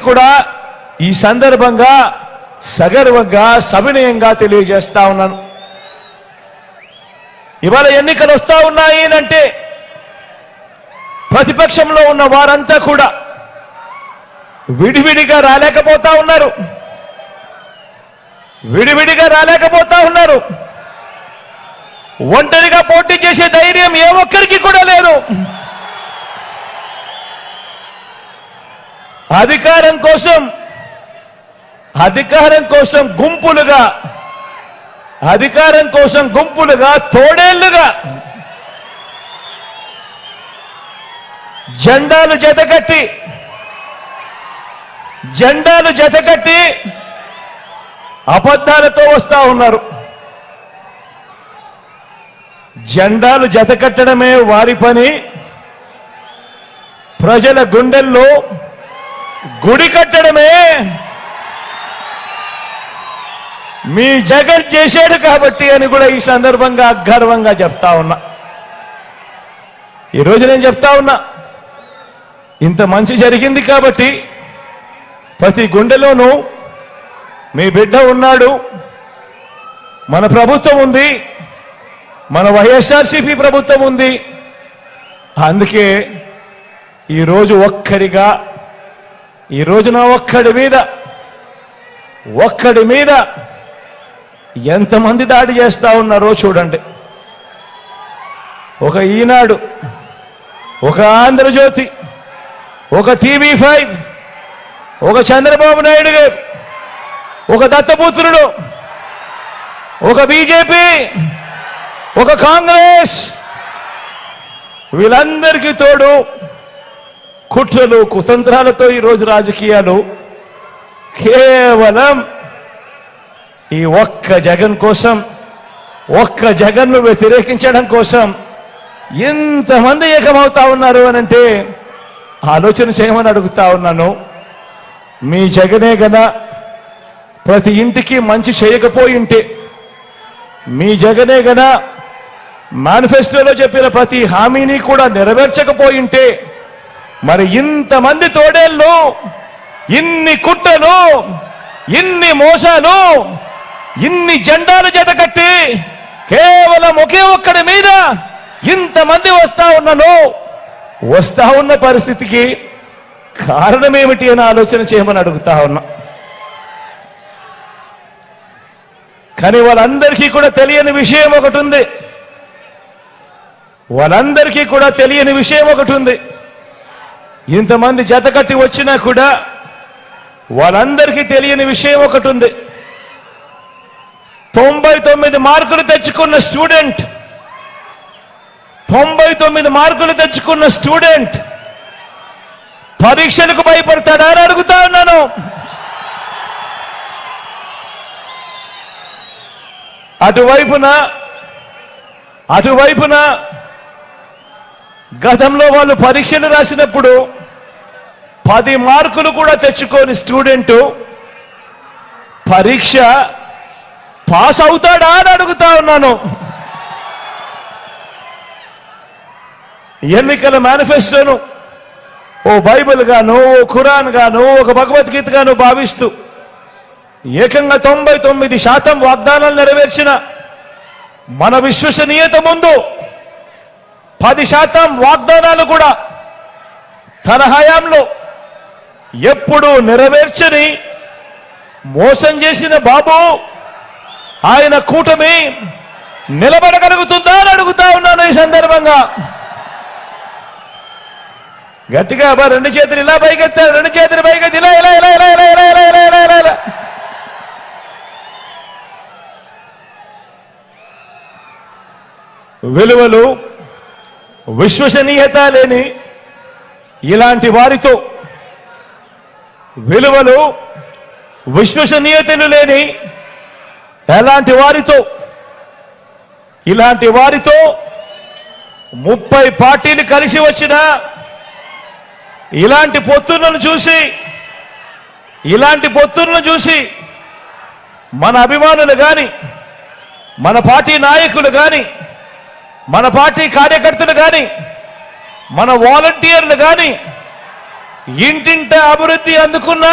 కూడా ఈ సందర్భంగా సగర్వంగా సవినయంగా తెలియజేస్తా ఉన్నాను. ఇవాళ ఎన్నికలు వస్తా ఉన్నాయి అంటే ప్రతిపక్షంలో ఉన్న వారంతా కూడా విడివిడిగా రాలేకపోతా ఉన్నారు. ఒంటరిగా పోటీ చేసే ధైర్యం ఏ ఒక్కరికి కూడా లేదు. అధికారం కోసం గుంపులుగా తోడేళ్లుగా జెండాలు జతకట్టి అబద్ధాలతో వస్తా ఉన్నారు. జెండాలు జతకట్టడమే వారి పని, ప్రజల గుండెల్లో గుడి కట్టడమే మీ జగన్ చేశాడు కాబట్టి అని కూడా ఈ సందర్భంగా గర్వంగా చెప్తా ఉన్నా. ఈరోజు నేను చెప్తా ఉన్నా, ఇంత మంచి జరిగింది కాబట్టి ప్రతి గుండెలోనూ మీ బిడ్డ ఉన్నాడు, మన ప్రభుత్వం ఉంది, మన వైఎస్ఆర్సీపీ ప్రభుత్వం ఉంది. అందుకే ఈరోజు నా ఒక్కడి మీద ఎంతమంది దాడి చేస్తా ఉన్నారో చూడండి. ఒక ఈనాడు, ఒక ఆంధ్రజ్యోతి, ఒక TV5, ఒక చంద్రబాబు నాయుడు గారు, ఒక దత్తపుత్రుడు, ఒక బీజేపీ, ఒక కాంగ్రెస్, వీళ్ళందరికీ తోడు కుట్రలు కుతంత్రాలతో ఈరోజు రాజకీయాలు కేవలం ఈ ఒక్క జగన్ కోసం, ఒక్క జగన్ను వ్యతిరేకించడం కోసం ఎంతమంది ఏకమవుతా ఉన్నారు అనంటే ఆలోచన చేయమని అడుగుతా ఉన్నాను. మీ జగనే గనా ప్రతి ఇంటికి మంచి చేయకపోయింటే, మీ జగనే గనా మేనిఫెస్టోలో చెప్పిన ప్రతి హామీని కూడా నెరవేర్చకపోయింటే, మరి ఇంతమంది తోడేళ్ళు, ఇన్ని కుట్రలు, ఇన్ని మోసాలు, ఇన్ని జెండాలు జతకట్టి కేవలం ఒకే ఒక్కడి మీద ఇంతమంది వస్తా ఉన్న పరిస్థితికి కారణమేమిటి అని ఆలోచన చేయమని అడుగుతా ఉన్నా. కానీ వాళ్ళందరికీ కూడా తెలియని విషయం ఒకటి ఉంది. ఇంతమంది జతకట్టి వచ్చినా కూడా వాళ్ళందరికీ తెలియని విషయం ఒకటి ఉంది. 99 మార్కులు తెచ్చుకున్న స్టూడెంట్ పరీక్షలకు భయపడతాడా అని అడుగుతా ఉన్నాను. అటువైపున గతంలో వాళ్ళు పరీక్షలు రాసినప్పుడు 10 మార్కులు కూడా తెచ్చుకోని స్టూడెంట్ పరీక్ష పాస్ అవుతాడా అని అడుగుతా ఉన్నాను. ఎన్నికల మేనిఫెస్టోను ఓ బైబిల్ గాను, ఓ ఖురాన్ గాను, ఒక భగవద్గీత గాను భావిస్తూ ఏకంగా 99% వాగ్దానాలు నెరవేర్చిన మన విశ్వసనీయత ముందు 10% వాగ్దానాలు కూడా తన హయాంలో ఎప్పుడు నెరవేర్చని మోసం చేసిన బాబు ఆయన కూటమి నిలబడగలుగుతుందా అని అడుగుతా ఉన్నాను. ఈ సందర్భంగా గట్టిగా రెండు చేతులు ఇలా పైకెత్తారు, రెండు చేతులు పైకెత్తి ఇలా ఇలా ఇలా ఇలా ఇలా ఇలా ఇలా ఇలా ఇలా ఇలా. విలువలు విశ్వసనీయత లేని ఇలాంటి వారితో, విలువలు విశ్వసనీయతలు లేని ఇలాంటి వారితో 30 పార్టీలు కలిసి వచ్చిన ఇలాంటి పొత్తులను చూసి మన అభిమానులు గాని, మన పార్టీ నాయకులు గాని, మన పార్టీ కార్యకర్తలు గాని, మన వాలంటీర్లు గాని ఇంటింట అభివృద్ధి అందుకున్న